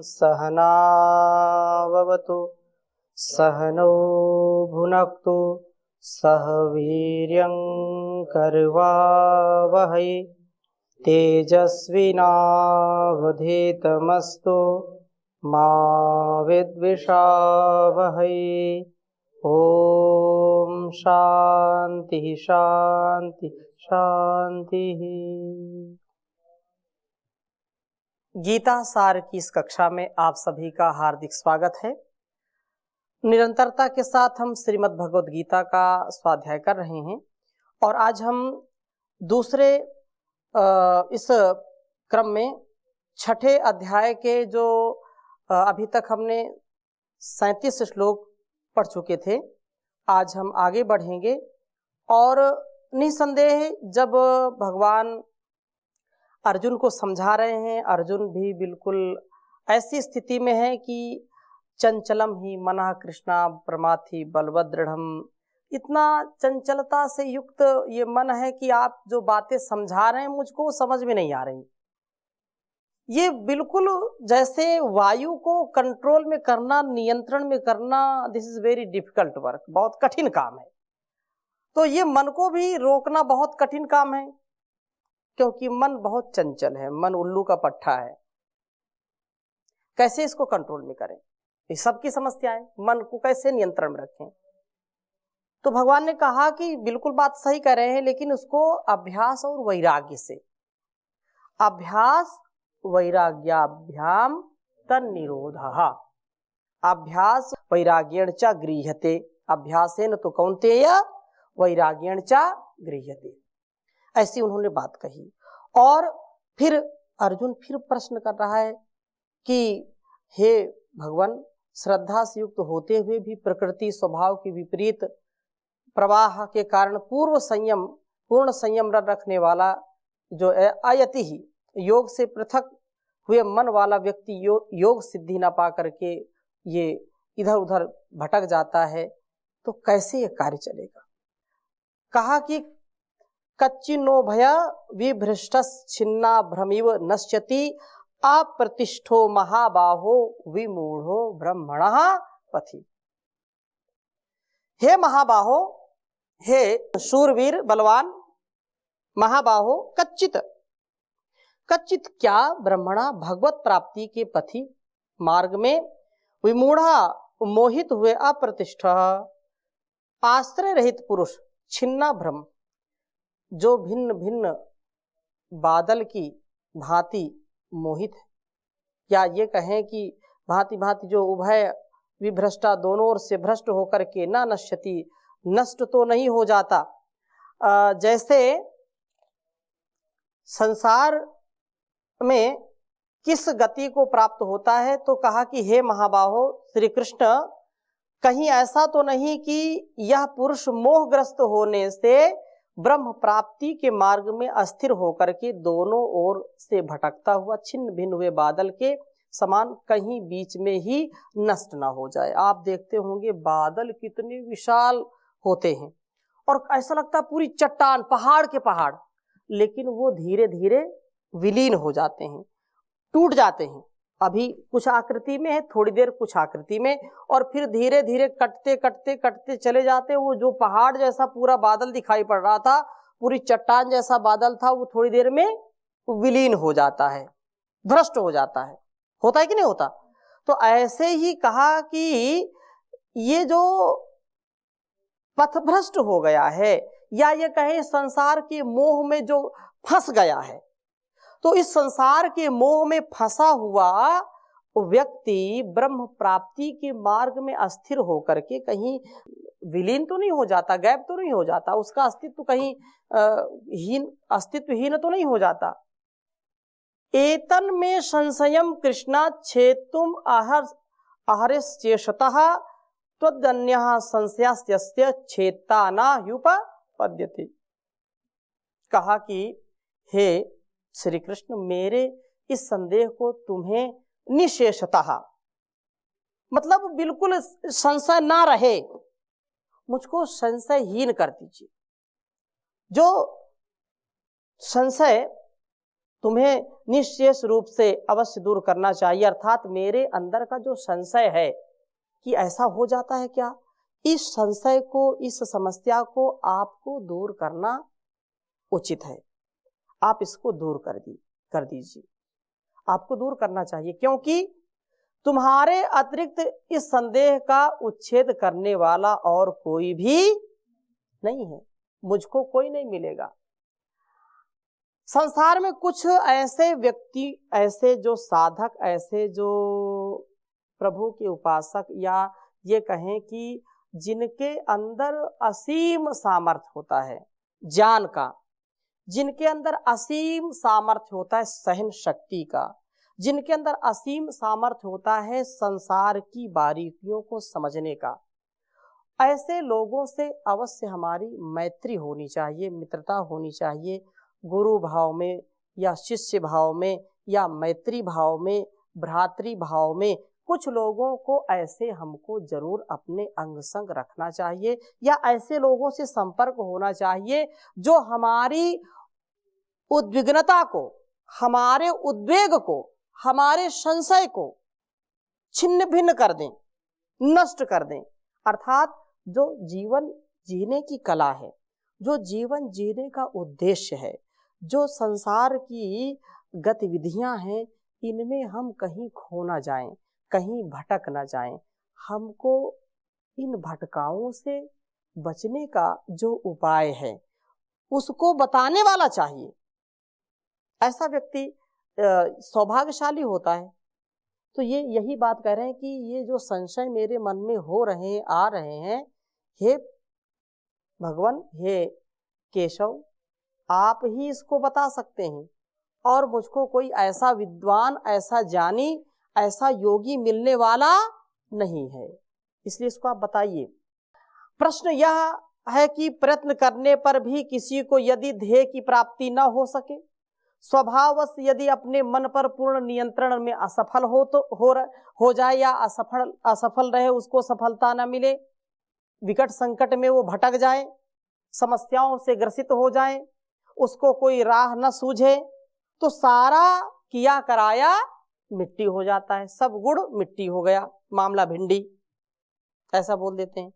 सहनाववतु सहनौ भुनक्तु सह वीर्यं करवावहै तेजस्विनावधीतमस्तु मा विद्विषावहै। ओम शांति शांति शांति। गीता सार की इस कक्षा में आप सभी का हार्दिक स्वागत है। निरंतरता के साथ हम श्रीमद् भगवद गीता का स्वाध्याय कर रहे हैं और आज हम दूसरे इस क्रम में छठे अध्याय के जो अभी तक हमने 37 श्लोक पढ़ चुके थे, आज हम आगे बढ़ेंगे और निसंदेह जब भगवान अर्जुन को समझा रहे हैं, अर्जुन भी बिल्कुल ऐसी स्थिति में है कि चंचलम ही मनः कृष्णा प्रमाथि बलवद दृढ़म, इतना चंचलता से युक्त ये मन है कि आप जो बातें समझा रहे हैं मुझको समझ में नहीं आ रही। ये बिल्कुल जैसे वायु को कंट्रोल में करना, नियंत्रण में करना, this is very difficult work, बहुत कठिन काम है। तो ये मन को भी रोकना बहुत कठिन काम है क्योंकि मन बहुत चंचल है, मन उल्लू का पट्टा है। कैसे इसको कंट्रोल में करें, ये सबकी समस्या है। मन को कैसे नियंत्रण में रखें? तो भगवान ने कहा कि बिल्कुल बात सही कर रहे हैं, लेकिन उसको अभ्यास और वैराग्य से, अभ्यास वैराग्याभ्याम तन्निरोधः, अभ्यास वैराग्येण च गृह्यते, अभ्यासेन तो कौन्तेय वैराग्येण च गृह्यते, ऐसी उन्होंने बात कही। और फिर अर्जुन फिर प्रश्न कर रहा है कि हे भगवान, श्रद्धा से युक्त होते हुए भी प्रकृति स्वभाव के विपरीत प्रवाह के कारण पूर्ण संयम रखने वाला जो अयति ही योग से पृथक हुए मन वाला व्यक्ति योग सिद्धि न पा करके ये इधर उधर भटक जाता है, तो कैसे ये कार्य चलेगा? कहा कि कच्चिन्नो भय विभ्रष्टश्छिन्ना भ्रमिव नश्यति अप्रतिष्ठो महाबाहो विमूढ़ो ब्रह्मणः पथि। हे महाबाहो, हे शूरवीर बलवान महाबाहो, कच्चित क्या ब्रह्मणा भगवत प्राप्ति के पथि मार्ग में विमूढ़ा मोहित हुए अप्रतिष्ठ आश्रय रहित पुरुष, छिन्ना भ्रम जो भिन्न भिन्न बादल की भांति मोहित है, या ये कहें कि भांति भांति जो उभय विभ्रष्टा दोनों ओर से भ्रष्ट होकर के ना नश्यति, नष्ट तो नहीं हो जाता। जैसे संसार में किस गति को प्राप्त होता है, तो कहा कि हे महाबाहो श्री कृष्ण, कहीं ऐसा तो नहीं कि यह पुरुष मोहग्रस्त होने से ब्रह्म प्राप्ति के मार्ग में अस्थिर होकर के दोनों ओर से भटकता हुआ छिन्न भिन्न हुए बादल के समान कहीं बीच में ही नष्ट ना हो जाए। आप देखते होंगे बादल कितने विशाल होते हैं और ऐसा लगता है पूरी चट्टान, पहाड़ के पहाड़, लेकिन वो धीरे धीरे विलीन हो जाते हैं, टूट जाते हैं। अभी कुछ आकृति में है, थोड़ी देर कुछ आकृति में, और फिर धीरे धीरे कटते कटते कटते चले जाते। वो जो पहाड़ जैसा पूरा बादल दिखाई पड़ रहा था, पूरी चट्टान जैसा बादल था, वो थोड़ी देर में विलीन हो जाता है, भ्रष्ट हो जाता है। होता है कि नहीं होता? तो ऐसे ही कहा कि ये जो पथभ्रष्ट हो गया है, या ये कहें संसार के मोह में जो फंस गया है, तो इस संसार के मोह में फंसा हुआ व्यक्ति ब्रह्म प्राप्ति के मार्ग में अस्थिर होकर के कहीं विलीन तो नहीं हो जाता, गायब तो नहीं हो जाता, उसका अस्तित्व कहीं अस्तित्वहीन तो नहीं हो जाता। एतन में संशयम कृष्णा छेतुम आहरिश्चेषतः त्वदन्यः संशयस्य छेता न ह्युपपद्यते। कहा कि हे श्री कृष्ण, मेरे इस संदेह को तुम्हें निशेषतः, मतलब बिल्कुल संशय ना रहे, मुझको संशयहीन कर दीजिए। जो संशय तुम्हें निश्चेष रूप से अवश्य दूर करना चाहिए। अर्थात मेरे अंदर का जो संशय है कि ऐसा हो जाता है क्या, इस संशय को, इस समस्या को आपको दूर करना उचित है। आप इसको दूर कर दीजिए, आपको दूर करना चाहिए, क्योंकि तुम्हारे अतिरिक्त इस संदेह का उच्छेद करने वाला और कोई भी नहीं है। मुझको कोई नहीं मिलेगा। संसार में कुछ ऐसे व्यक्ति, ऐसे जो साधक, ऐसे जो प्रभु के उपासक, या ये कहें कि जिनके अंदर असीम सामर्थ्य होता है ज्ञान का, जिनके अंदर असीम सामर्थ्य होता है सहन शक्ति का, जिनके अंदर असीम सामर्थ्य होता है संसार की बारीकियों को समझने का, ऐसे लोगों से अवश्य हमारी मैत्री होनी चाहिए, मित्रता होनी चाहिए। गुरु भाव में या शिष्य भाव में या मैत्री भाव में, भ्रातृ भाव में, कुछ लोगों को ऐसे हमको जरूर अपने अंग संग रखना चाहिए, या ऐसे लोगों से संपर्क होना चाहिए जो हमारी उद्विग्नता को, हमारे उद्वेग को, हमारे संशय को छिन्न भिन्न कर दें, नष्ट कर दें। अर्थात जो जीवन जीने की कला है, जो जीवन जीने का उद्देश्य है, जो संसार की गतिविधियां हैं, इनमें हम कहीं खो ना जाएं, कहीं भटक ना जाएं। हमको इन भटकाओं से बचने का जो उपाय है उसको बताने वाला चाहिए। ऐसा व्यक्ति सौभाग्यशाली होता है। तो ये यही बात कह रहे हैं कि ये जो संशय मेरे मन में हो रहे हैं, आ रहे हैं, हे भगवान, हे केशव, आप ही इसको बता सकते हैं, और मुझको कोई ऐसा विद्वान, ऐसा ज्ञानी, ऐसा योगी मिलने वाला नहीं है, इसलिए इसको आप बताइए। प्रश्न यह है कि प्रयत्न करने पर भी किसी को यदि ध्येय की प्राप्ति न हो सके, स्वभाववश यदि अपने मन पर पूर्ण नियंत्रण में असफल हो जाए, या असफल रहे, उसको सफलता न मिले, विकट संकट में वो भटक जाए, समस्याओं से ग्रसित हो जाए, उसको कोई राह न सूझे, तो सारा किया कराया मिट्टी हो जाता है। सब गुड़ मिट्टी हो गया, मामला भिंडी, ऐसा बोल देते हैं,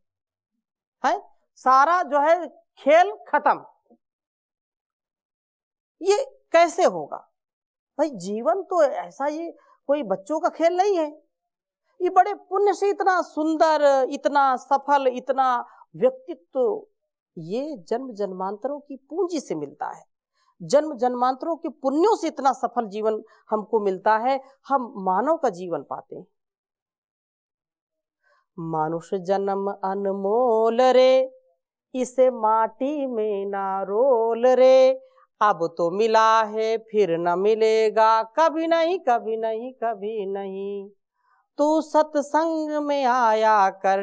है सारा जो है खेल खत्म। ये कैसे होगा भाई? जीवन तो ऐसा, ये कोई बच्चों का खेल नहीं है। ये बड़े पुण्य से इतना सुंदर, इतना सफल, इतना व्यक्तित्व, ये जन्म जन्मांतरों की पूंजी से मिलता है। जन्म जन्मांतरों के पुण्यों से इतना सफल जीवन हमको मिलता है, हम मानव का जीवन पाते हैं। मानुष जन्म अनमोल रे, इसे माटी में ना रोल रे, अब तो मिला है फिर न मिलेगा, कभी नहीं कभी नहीं कभी नहीं। तू सत्संग में आया कर,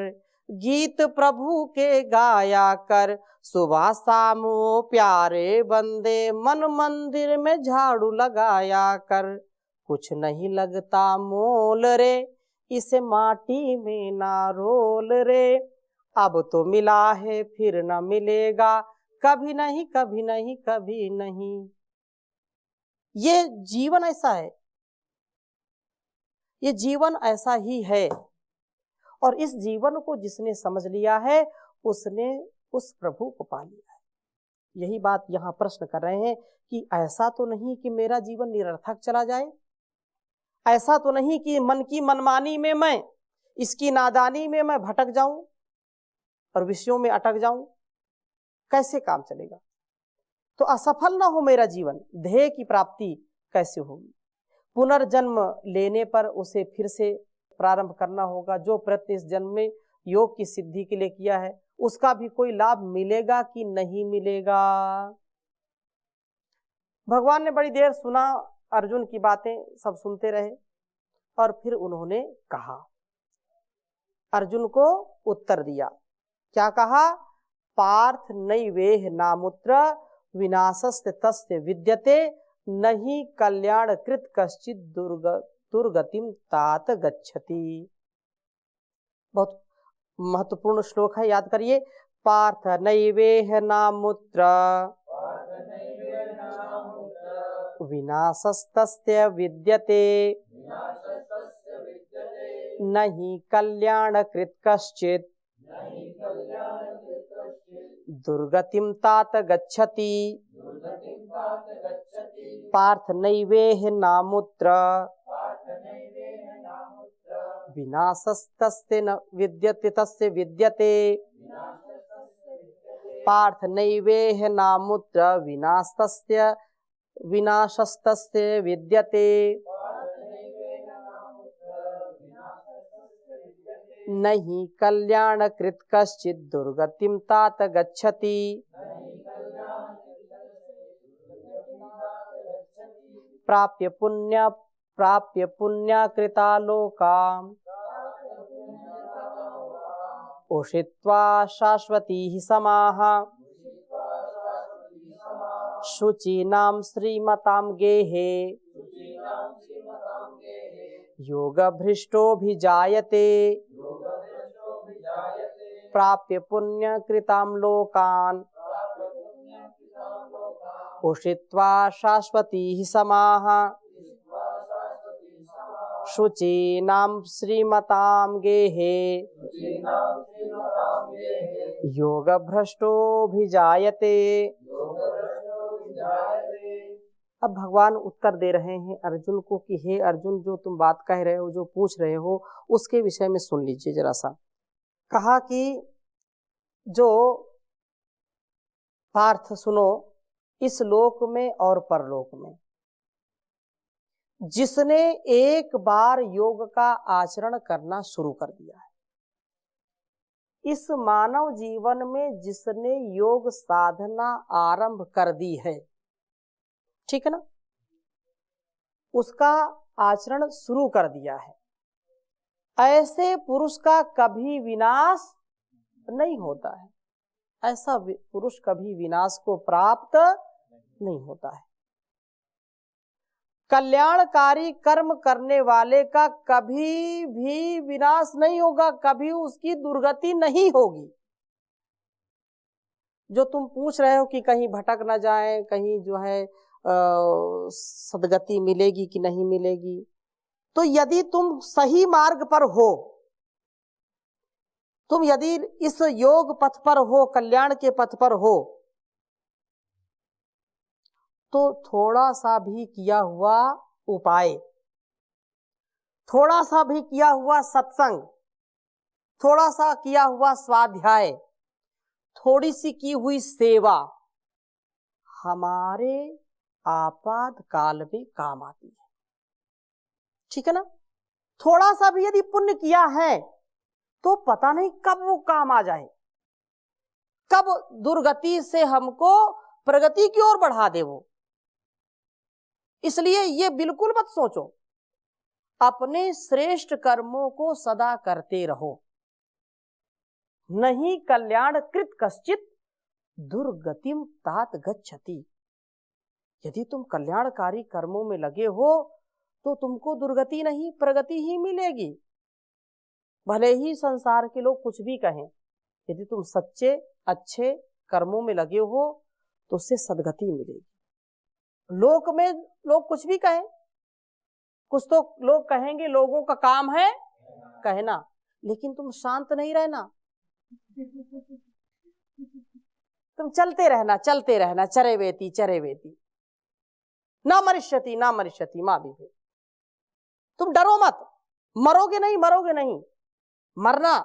गीत प्रभु के गाया कर, सुबह शाम प्यारे बंदे, मन मंदिर में झाड़ू लगाया कर। कुछ नहीं लगता मोल रे, इसे माटी में ना रोल रे, अब तो मिला है फिर न मिलेगा, कभी नहीं कभी नहीं कभी नहीं। ये जीवन ऐसा है, ये जीवन ऐसा ही है, और इस जीवन को जिसने समझ लिया है उसने उस प्रभु को पा लिया है। यही बात यहाँ प्रश्न कर रहे हैं कि ऐसा तो नहीं कि मेरा जीवन निरर्थक चला जाए, ऐसा तो नहीं कि मन की मनमानी में मैं, इसकी नादानी में मैं भटक जाऊं और विषयों में अटक जाऊं, कैसे काम चलेगा? तो असफल ना हो मेरा जीवन, ध्येय की प्राप्ति कैसे होगी? पुनर्जन्म लेने पर उसे फिर से प्रारंभ करना होगा। जो प्रयत्न इस जन्म में योग की सिद्धि के लिए किया है, उसका भी कोई लाभ मिलेगा कि नहीं मिलेगा? भगवान ने बड़ी देर सुना, अर्जुन की बातें सब सुनते रहे, और फिर उन्होंने कहा, अर्जुन को उत्तर दिया। क्या कहा? पार्थ नैवेह नामुत्र विनाशस्य तस्य विद्यते, नहीं कल्याण कृत कश्चित दुर्गतिम तात गच्छति। बहुत महत्वपूर्ण श्लोक है, याद करिए। पार्थ नैवेह नामुत्र विनाशस्तस्य विद्यते नहि कल्याणकृत् कश्चित् दुर्गतिं तात गच्छति पार्थ नैवेह नामुत्र विनाशस्तस्य न विद्यते तस्य विद्यते पार्थ नैवेह नामुत्र विनाशस्तस्य विद्यते नहि कल्याणकृत् कश्चित् दुर्गतिं तात गच्छति प्राप्य पुण्याकृता लोकाम् उषित्वा शाश्वतीः समाः शुचीनां श्रीमतां गेहे योगभ्रष्टोऽभिजायते प्राप्य पुण्यकृतां लोकान् उषित्वा शाश्वतीः समाः शुचीनां श्रीमतां गेहे योगभ्रष्टोऽभिजायते। अब भगवान उत्तर दे रहे हैं अर्जुन को कि हे अर्जुन, जो तुम बात कह रहे हो, जो पूछ रहे हो, उसके विषय में सुन लीजिए जरा सा। कहा कि जो पार्थ सुनो, इस लोक में और परलोक में जिसने एक बार योग का आचरण करना शुरू कर दिया है, इस मानव जीवन में जिसने योग साधना आरंभ कर दी है, ठीक है ना, उसका आचरण शुरू कर दिया है, ऐसे पुरुष का कभी विनाश नहीं होता है। ऐसा पुरुष कभी विनाश को प्राप्त नहीं होता है। कल्याणकारी कर्म करने वाले का कभी भी विनाश नहीं होगा, कभी उसकी दुर्गति नहीं होगी। जो तुम पूछ रहे हो कि कहीं भटक ना जाए, कहीं जो है सदगति मिलेगी कि नहीं मिलेगी, तो यदि तुम सही मार्ग पर हो, तुम यदि इस योग पथ पर हो, कल्याण के पथ पर हो, तो थोड़ा सा भी किया हुआ उपाय, थोड़ा सा भी किया हुआ सत्संग, थोड़ा सा किया हुआ स्वाध्याय, थोड़ी सी की हुई सेवा हमारे आपात काल में काम आती है, ठीक है ना। थोड़ा सा भी यदि पुण्य किया है तो पता नहीं कब वो काम आ जाए, कब दुर्गति से हमको प्रगति की ओर बढ़ा दे वो। इसलिए ये बिल्कुल मत सोचो, अपने श्रेष्ठ कर्मों को सदा करते रहो। नहीं कल्याणकृत कश्चित् दुर्गतिम तात गच्छति। यदि तुम कल्याणकारी कर्मों में लगे हो तो तुमको दुर्गति नहीं, प्रगति ही मिलेगी। भले ही संसार के लोग कुछ भी कहें, यदि तुम सच्चे अच्छे कर्मों में लगे हो तो उससे सदगति मिलेगी। लोक में लोग कुछ भी कहें, कुछ तो लोग कहेंगे, लोगों का काम है कहना, लेकिन तुम शांत नहीं रहना, तुम चलते रहना चरे वेती ना मरिष्यति माँ भी। तुम डरो मत, मरोगे नहीं, मरना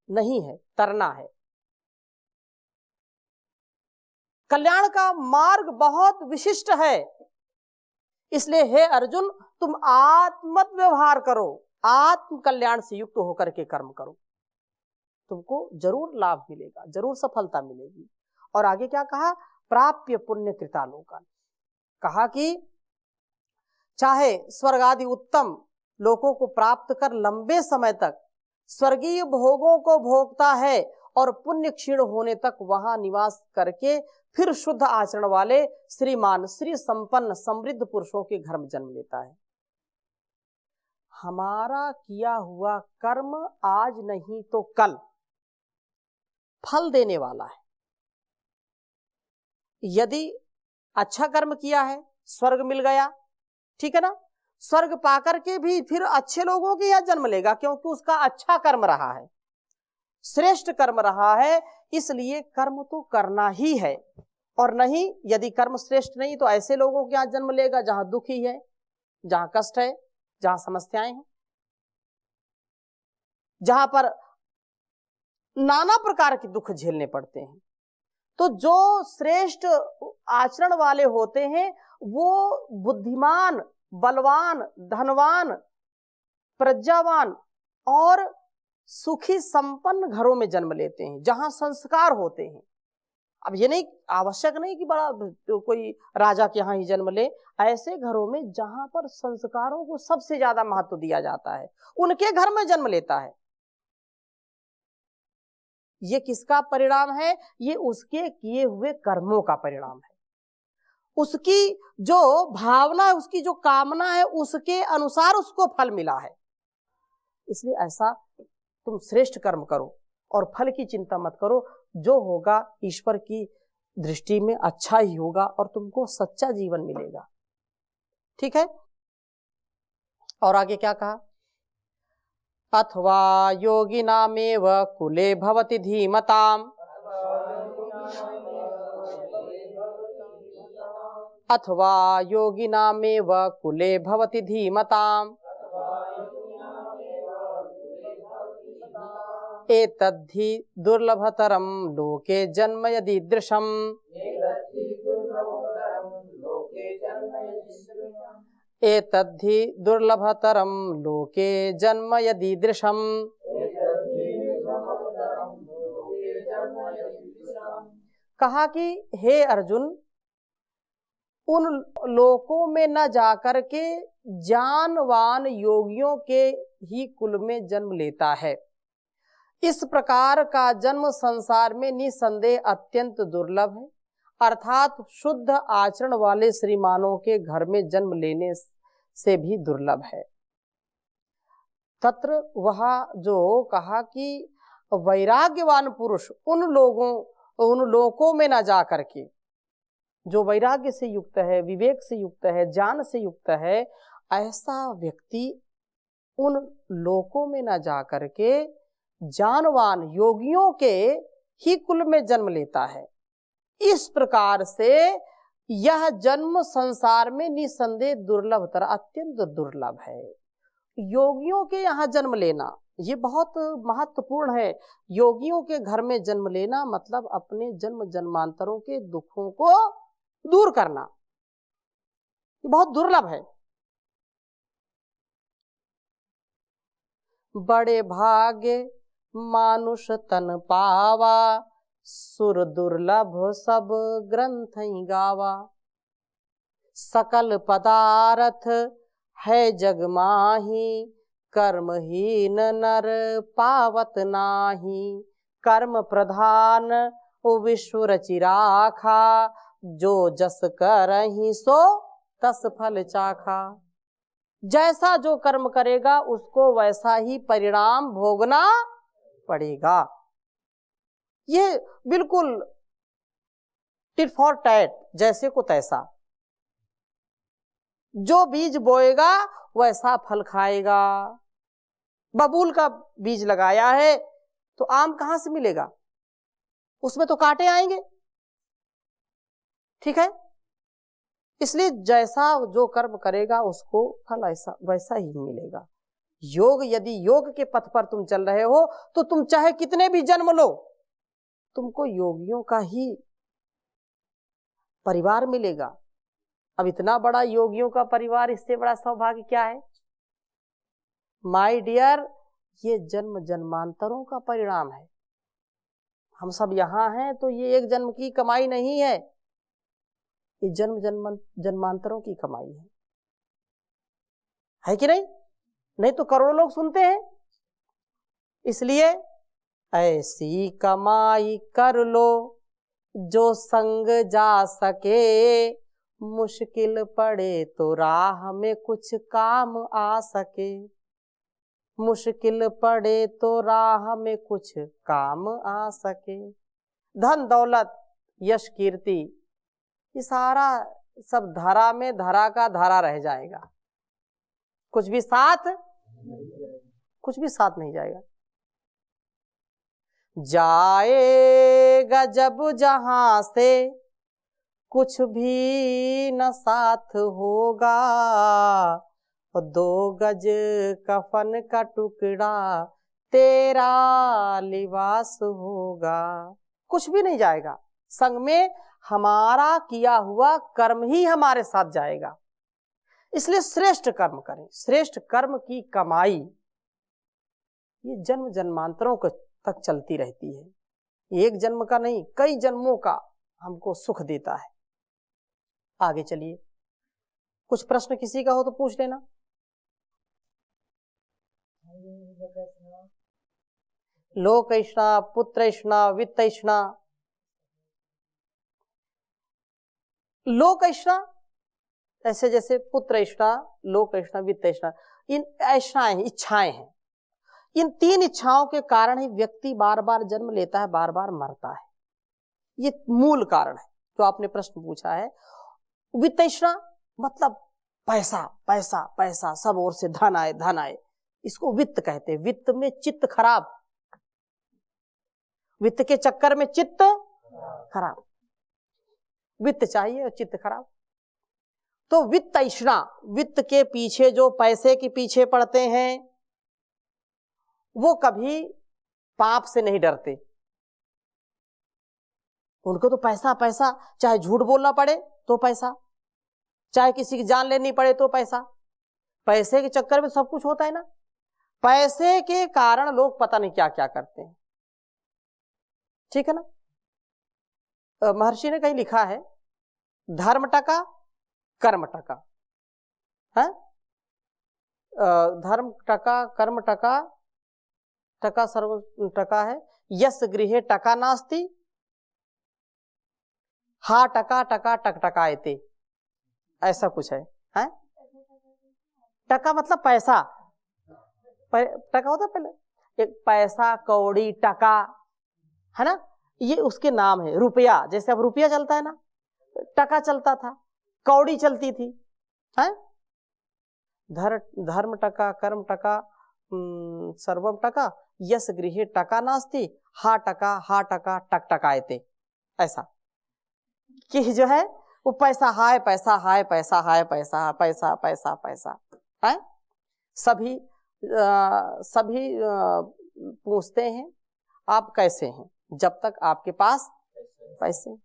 नहीं है, तरना है। कल्याण का मार्ग बहुत विशिष्ट है, इसलिए हे अर्जुन, तुम आत्मत व्यवहार करो, आत्म कल्याण से युक्त होकर के कर्म करो, तुमको जरूर लाभ मिलेगा, जरूर सफलता मिलेगी। और आगे क्या कहा? प्राप्य पुण्य कृता लोकान। कहा कि चाहे स्वर्ग आदि उत्तम लोकों को प्राप्त कर लंबे समय तक स्वर्गीय भोगों को भोगता है और पुण्य क्षीण होने तक वहां निवास करके फिर शुद्ध आचरण वाले श्रीमान श्री संपन्न समृद्ध पुरुषों के घर में जन्म लेता है। हमारा किया हुआ कर्म आज नहीं तो कल फल देने वाला है। यदि अच्छा कर्म किया है, स्वर्ग मिल गया, ठीक है ना। स्वर्ग पाकर के भी फिर अच्छे लोगों के यहाँ जन्म लेगा, क्योंकि उसका अच्छा कर्म रहा है, श्रेष्ठ कर्म रहा है, इसलिए कर्म तो करना ही है। और नहीं, यदि कर्म श्रेष्ठ नहीं तो ऐसे लोगों के यहाँ जन्म लेगा जहां दुख ही है, जहां कष्ट है, जहां समस्याएं हैं, जहां पर नाना प्रकार के दुख झेलने पड़ते हैं। तो जो श्रेष्ठ आचरण वाले होते हैं वो बुद्धिमान, बलवान, धनवान, प्रज्ञावान और सुखी संपन्न घरों में जन्म लेते हैं, जहां संस्कार होते हैं। अब ये नहीं आवश्यक नहीं कि बड़ा तो कोई राजा के यहाँ ही जन्म ले, ऐसे घरों में जहां पर संस्कारों को सबसे ज्यादा महत्व दिया जाता है, उनके घर में जन्म लेता है। ये किसका परिणाम है? ये उसके किए हुए कर्मों का परिणाम है। उसकी जो भावना है, उसकी जो कामना है, उसके अनुसार उसको फल मिला है। इसलिए ऐसा तुम श्रेष्ठ कर्म करो और फल की चिंता मत करो। जो होगा ईश्वर की दृष्टि में अच्छा ही होगा और तुमको सच्चा जीवन मिलेगा। ठीक है। और आगे क्या कहा? अथवा योगिनामेव कुले भवति धीमताम्, अथवा योगिनामेव कुले भवति धीमताम्, एतद्धि दुर्लभतरं लोके जन्म यदीदृशम्, एतद्धि दुर्लभतरं लोके जन्म यदीदृशम्। कहा कि हे अर्जुन, उन लोकों में न जाकर के ज्ञानवान योगियों के ही कुल में जन्म लेता है। इस प्रकार का जन्म संसार में निसंदेह अत्यंत दुर्लभ है, अर्थात शुद्ध आचरण वाले श्रीमानों के घर में जन्म लेने से भी दुर्लभ है। तत्र वह जो कहा कि वैराग्यवान पुरुष उन लोकों में न जा करके, जो वैराग्य से युक्त है, विवेक से युक्त है, ज्ञान से युक्त है, ऐसा व्यक्ति उन लोकों में न जा करके ज्ञानवान योगियों के ही कुल में जन्म लेता है। इस प्रकार से यह जन्म संसार में निसंदेह दुर्लभतर, अत्यंत दुर्लभ है। योगियों के यहाँ जन्म लेना ये बहुत महत्वपूर्ण है। योगियों के घर में जन्म लेना मतलब अपने जन्म जन्मांतरों के दुखों को दूर करना, ये बहुत दुर्लभ है। बड़े भाग्य मानुष तन पावा, सुर दुर्लभ सब ग्रंथ गावा, सकल पदार्थ है जग माही, कर्महीन नर पावत नाही, कर्म प्रधान विश्व रचि राखा, जो जस करहि सो तस फल चाखा। जैसा जो कर्म करेगा उसको वैसा ही परिणाम भोगना पड़ेगा। ये बिल्कुल टिट फॉर टैट, जैसे को तैसा। जो बीज बोएगा वैसा फल खाएगा। बबूल का बीज लगाया है तो आम कहां से मिलेगा? उसमें तो कांटे आएंगे। ठीक है। इसलिए जैसा जो कर्म करेगा उसको फल ऐसा वैसा ही मिलेगा। यदि योग के पथ पर तुम चल रहे हो तो तुम चाहे कितने भी जन्म लो, तुमको योगियों का ही परिवार मिलेगा। अब इतना बड़ा योगियों का परिवार, इससे बड़ा सौभाग्य क्या है? माय डियर, ये जन्म जन्मांतरों का परिणाम है। हम सब यहाँ हैं तो ये एक जन्म की कमाई नहीं है, ये जन्म जन्मांतरों की कमाई है कि नहीं? नहीं तो करोड़ों लोग सुनते हैं। इसलिए ऐसी कमाई कर लो जो संग जा सके, मुश्किल पड़े तो राह में कुछ काम आ सके, मुश्किल पड़े तो राह में कुछ काम आ सके। धन दौलत यश कीर्ति ये सारा सब धरा में धरा का धरा रह जाएगा, कुछ भी साथ नहीं जाएगा। जाएगा जब जहां से कुछ भी न साथ होगा, 2 गज कफन का टुकड़ा तेरा लिबास होगा। कुछ भी नहीं जाएगा, संग में हमारा किया हुआ कर्म ही हमारे साथ जाएगा। इसलिए श्रेष्ठ कर्म करें। श्रेष्ठ कर्म की कमाई ये जन्म जन्मांतरों तक चलती रहती है, एक जन्म का नहीं, कई जन्मों का हमको सुख देता है। आगे चलिए, कुछ प्रश्न किसी का हो तो पूछ लेना। लोकैष्णा, पुत्रैष्णा, वित्तैष्णा। लोकैष्णा ऐसे जैसे पुत्रैष्णा, लोकैष्णा, वित्तैष्णा, इन ऐष्णाएं हैं, इच्छाएं हैं। इन 3 इच्छाओं के कारण ही व्यक्ति बार बार जन्म लेता है, बार बार मरता है। ये मूल कारण है जो आपने प्रश्न पूछा है। वित्तैष्णा मतलब पैसा पैसा पैसा, सब ओर से धन आए धन आए, इसको वित्त कहते हैं। वित्त में चित्त खराब, वित्त के चक्कर में चित्त खराब, वित्त चाहिए और चित्त खराब। तो वित्तैष्णा, वित्त के पीछे जो पैसे के पीछे पड़ते हैं वो कभी पाप से नहीं डरते। उनको तो पैसा पैसा, चाहे झूठ बोलना पड़े तो पैसा, चाहे किसी की जान लेनी पड़े तो पैसा। पैसे के चक्कर में सब कुछ होता है ना। पैसे के कारण लोग पता नहीं क्या क्या करते हैं, ठीक है ना। महर्षि ने कहीं लिखा है, धर्म टका कर्म टका है, धर्म टका कर्म टका, टका सर्व टका है। यस गृहे टका नास्ति, हा टका टका टक टकायते, ऐसा कुछ है। टका मतलब पैसा, टका होता पहले एक पैसा कौड़ी टका है ना, ये उसके नाम है। रुपया, जैसे अब रुपया चलता है ना, टका चलता था, कौड़ी चलती थी है। धर्म टका कर्म टका सर्वम टका, यस गृहे टका नास्ति, हा टका टक टकायते। ऐसा कि जो है वो पैसा हाय पैसा हाय पैसा हाय पैसा पैसा पैसा पैसा है। सभी पूछते हैं आप कैसे हैं, जब तक आपके पास पैसे।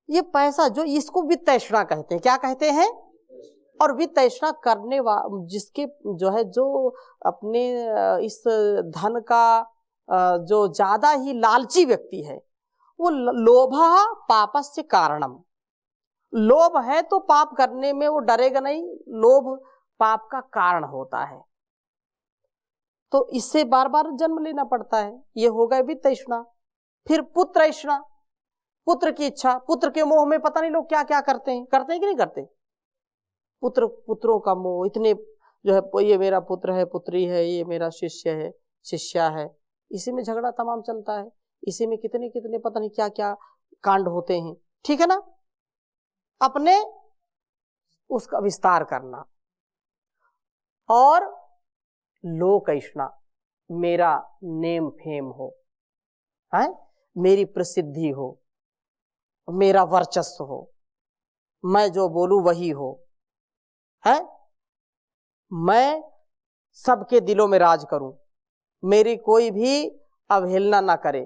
ये पैसा जो, इसको वित्तैष्णा कहते हैं। क्या कहते हैं? और वित्तैष्णा करने जिसके जो है, जो अपने इस धन का जो ज्यादा ही लालची व्यक्ति है, वो लोभा पापस्य कारणम, लोभ है तो पाप करने में वो डरेगा नहीं, लोभ पाप का कारण होता है, तो इससे बार बार जन्म लेना पड़ता है। ये हो गए वित्तैष्णा। फिर पुत्रैष्णा, पुत्र की इच्छा, पुत्र के मोह में पता नहीं लोग क्या क्या करते हैं कि नहीं करते। पुत्रों का मोह, इतने जो है, ये मेरा पुत्र है, पुत्री है, ये मेरा शिष्य है, शिष्या है, इसी में झगड़ा तमाम चलता है, इसी में कितने कितने पता नहीं क्या क्या कांड होते हैं, ठीक है ना। अपने उसका विस्तार करना। और लोकैष्णा, मेरा नेम फेम हो, है, मेरी प्रसिद्धि हो, मेरा वर्चस्व हो, मैं जो बोलूं वही हो, है, मैं सबके दिलों में राज करूं, मेरी कोई भी अवहेलना ना करे।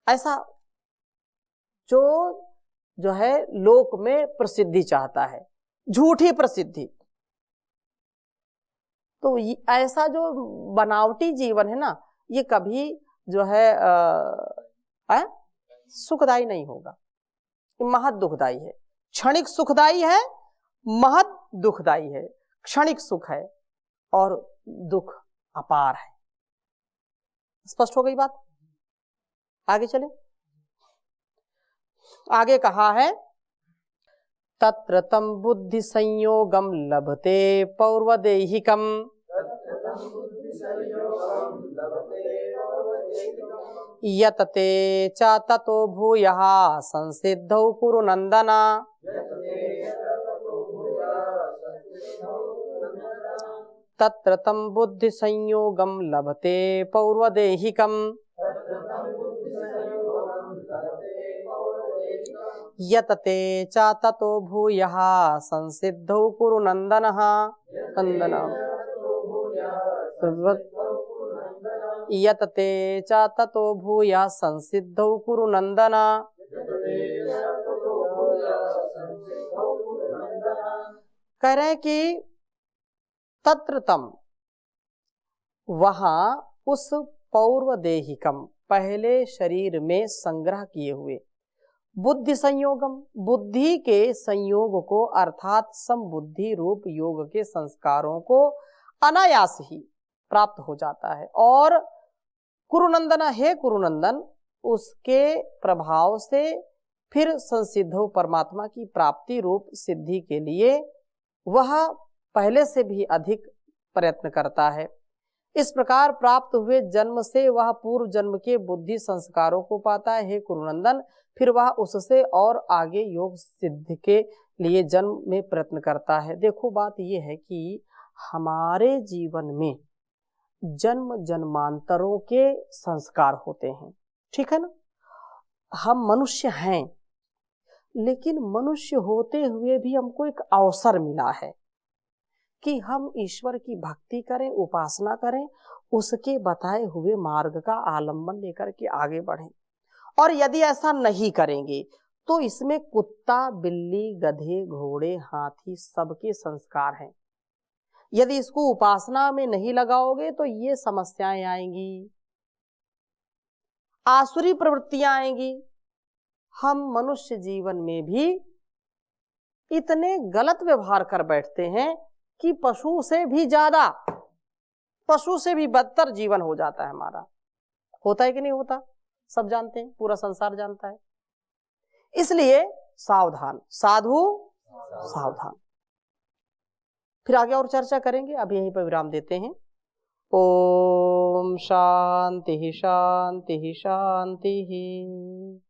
ऐसा जो है लोक में प्रसिद्धि चाहता है, झूठी प्रसिद्धि। तो ऐसा जो बनावटी जीवन है ना, ये कभी जो है सुखदायी नहीं होगा, महत दुखदायी है। क्षणिक सुखदायी है, महत दुखदायी है। क्षणिक सुख है और दुख अपार है। स्पष्ट हो गई बात? आगे चले। आगे कहा है, तत्र तम बुद्धि संयोगम लभते पौर्वदेहिकम, यतते च ततो भूयः संसिद्धौ कुरु नंदन। तत्र तं बुद्धि संयोगम लभते पौर्वदेहिकम्। यतते च ततो भूयः संसिद्धौ कुरु नंदनः। यतते च ततो भूयः संसिद्धौ कुरु नंदन। कह रहे हैं कि तत्र तम, वहां उस पौर्वदेहिकम, पहले शरीर में संग्रह किए हुए, बुद्धि संयोगम, बुद्धि के संयोग को अर्थात समबुद्धि रूप योग के संस्कारों को अनायास ही प्राप्त हो जाता है। और कुरुनंदन है, कुरुनंदन, उसके प्रभाव से फिर संसिद्धो परमात्मा की प्राप्ति रूप सिद्धि के लिए वह पहले से भी अधिक प्रयत्न करता है। इस प्रकार प्राप्त हुए जन्म से वह पूर्व जन्म के बुद्धि संस्कारों को पाता है, हे कुरुनंदन। फिर वह उससे और आगे योग सिद्ध के लिए जन्म में प्रयत्न करता है। देखो, बात यह है कि हमारे जीवन में जन्म जन्मांतरों के संस्कार होते हैं, ठीक है ना। हम मनुष्य हैं, लेकिन मनुष्य होते हुए भी हमको एक अवसर मिला है कि हम ईश्वर की भक्ति करें, उपासना करें, उसके बताए हुए मार्ग का आलंबन लेकर के आगे बढ़ें। और यदि ऐसा नहीं करेंगे तो इसमें कुत्ता, बिल्ली, गधे, घोड़े, हाथी सबके संस्कार हैं। यदि इसको उपासना में नहीं लगाओगे तो ये समस्याएं आएंगी, आसुरी प्रवृत्तियां आएंगी। हम मनुष्य जीवन में भी इतने गलत व्यवहार कर बैठते हैं कि पशु से भी ज्यादा, पशु से भी बदतर जीवन हो जाता है हमारा। होता है कि नहीं होता? सब जानते हैं, पूरा संसार जानता है। इसलिए सावधान, साधु सावधान। फिर आगे और चर्चा करेंगे, अब यहीं पर विराम देते हैं। ओम शांति शांति शांति।